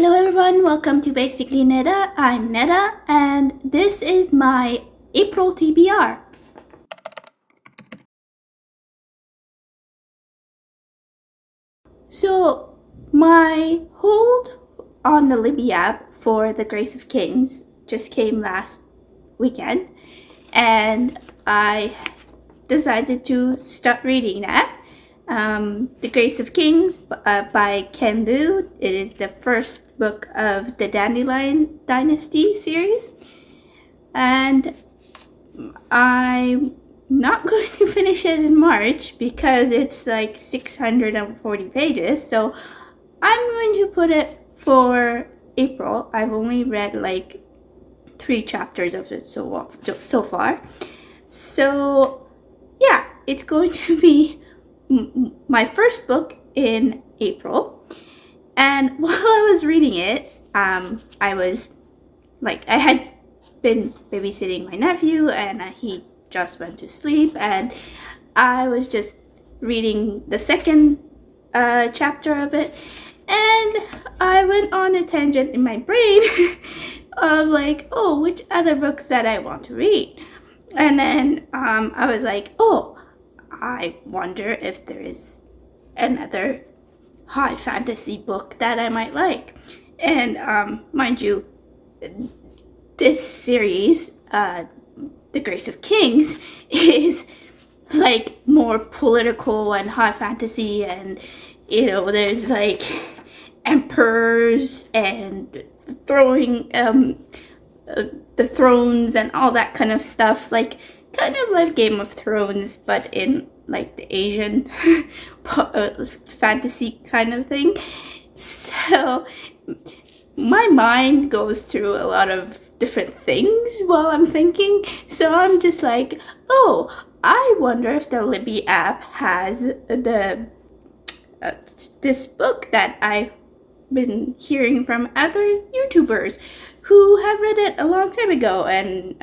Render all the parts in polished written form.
Hello everyone, welcome to Basically Neda. I'm Neda and this is my April TBR. So my hold on the Libby app for The Grace of Kings just came last weekend and I decided to start reading that. The Grace of Kings by Ken Liu. It is the first book of the Dandelion Dynasty series, and I'm not going to finish it in March because it's like 640 pages, so I'm going to put it for April. I've only read like 3 chapters of it so far, so yeah, it's going to be my first book in April. And while I was reading it, I was like, I had been babysitting my nephew and he just went to sleep, and I was just reading the second chapter of it, and I went on a tangent in my brain of like, oh, which other books that I want to read. And then I was like, oh, I wonder if there is another high fantasy book that I might like. And mind you, this series, The Grace of Kings, is like more political and high fantasy, and you know, there's like emperors and throwing the thrones and all that kind of stuff, like kind of like Game of Thrones, but in like the Asian fantasy kind of thing. So my mind goes through a lot of different things while I'm thinking. So I'm just like, oh, I wonder if the Libby app has the this book that I've been hearing from other YouTubers who have read it a long time ago, and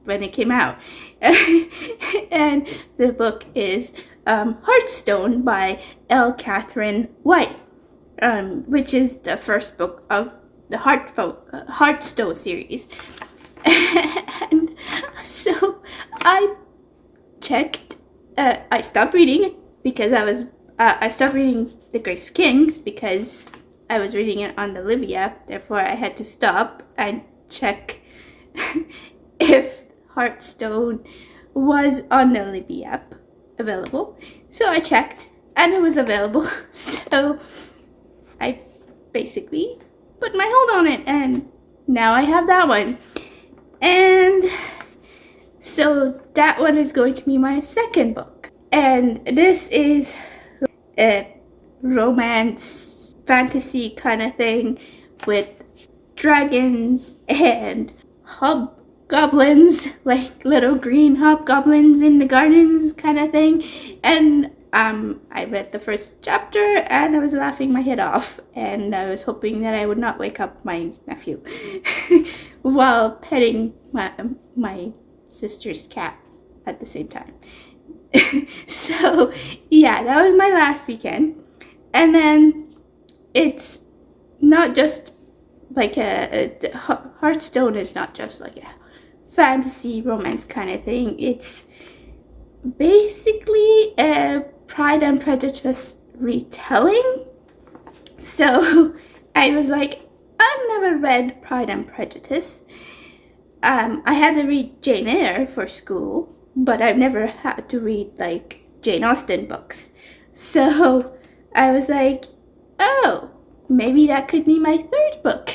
when it came out. And the book is Heartstone by L. Catherine White, which is the first book of the Heartstone series. And so I checked, I stopped reading because I stopped reading The Grace of Kings because I was reading it on the Libby app. Therefore, I had to stop and check if Heartstone was on the Libby app available. So I checked and it was available. So I basically put my hold on it, and now I have that one. And so that one is going to be my second book. And this is a romance fantasy kind of thing with dragons and hobgoblins, like little green hobgoblins in the gardens kind of thing. And I read the first chapter and I was laughing my head off, and I was hoping that I would not wake up my nephew while petting my sister's cat at the same time. So yeah, that was my last weekend. And then it's not just like Heartstone is not just like a fantasy romance kind of thing. It's basically a Pride and Prejudice retelling. So I was like, I've never read Pride and Prejudice. I had to read Jane Eyre for school, but I've never had to read like Jane Austen books. So I was like, oh, maybe that could be my third book.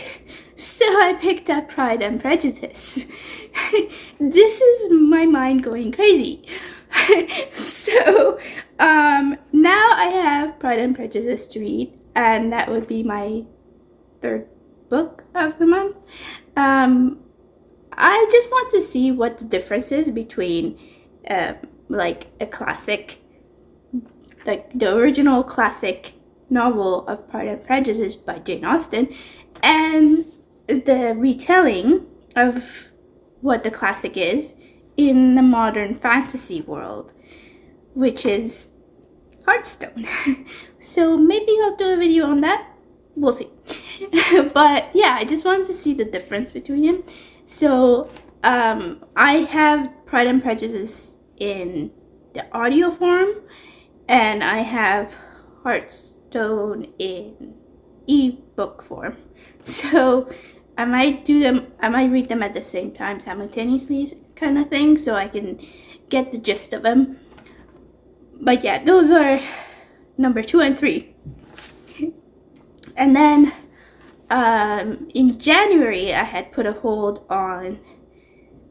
So I picked up Pride and Prejudice. This is my mind going crazy. So now I have Pride and Prejudice to read, and that would be my third book of the month. I just want to see what the difference is between like a classic, like the original classic novel of Pride and Prejudice by Jane Austen, and the retelling of what the classic is in the modern fantasy world, which is Heartstone. So maybe I'll do a video on that. We'll see. But yeah, I just wanted to see the difference between him. So I have Pride and Prejudice in the audio form, and I have Hearthstone in ebook form. So I might read them at the same time simultaneously, kind of thing, so I can get the gist of them. But yeah, those are number 2 and 3. And then in January, I had put a hold on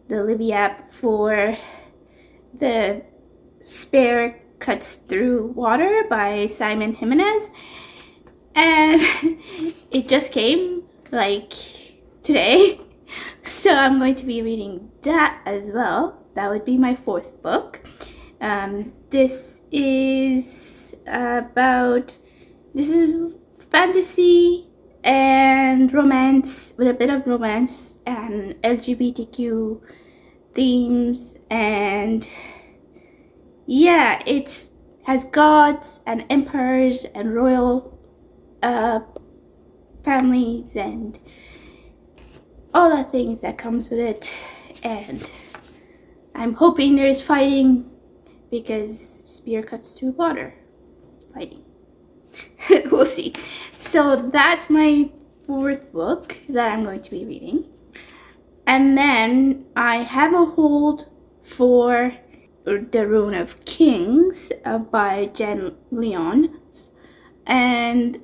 the Libby app for the Spare Cuts Through Water by Simon Jimenez, and it just came like today, so I'm going to be reading that as well. That would be my 4th book. This is fantasy and romance, with a bit of romance and LGBTQ themes, and yeah, it has gods and emperors and royal families and all the things that comes with it. And I'm hoping there's fighting, because spear cuts through water. Fighting. We'll see. So that's my 4th book that I'm going to be reading. And then I have a hold for The Rune of Kings by Jen Leon. And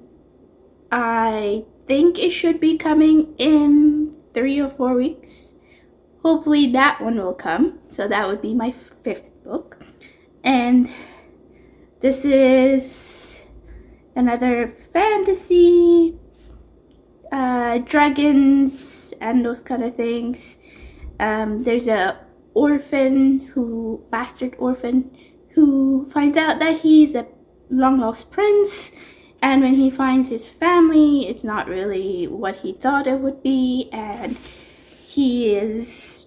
I think it should be coming in 3 or 4 weeks. Hopefully that one will come. So that would be my 5th book. And this is another fantasy, dragons and those kind of things. There's a bastard orphan, who finds out that he's a long lost prince, and when he finds his family, it's not really what he thought it would be, and he is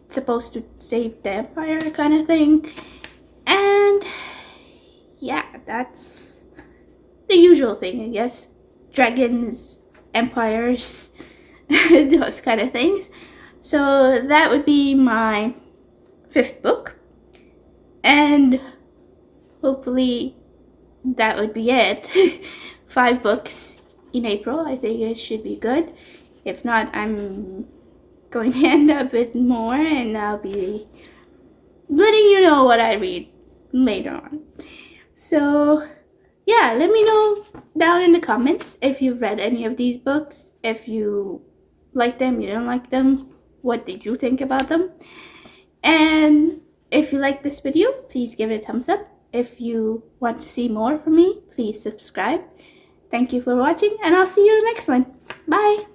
supposed to save the empire, kind of thing. And yeah, that's the usual thing, I guess. Dragons, empires, those kind of things. So that would be my 5th book, and hopefully that would be it. 5 books in April, I think it should be good. If not, I'm going to end up with more, and I'll be letting you know what I read later on. So yeah, let me know down in the comments if you've read any of these books, if you like them, you don't like them, what did you think about them. And if you like this video, please give it a thumbs up. If you want to see more from me, please subscribe. Thank you for watching, and I'll see you in the next one. Bye!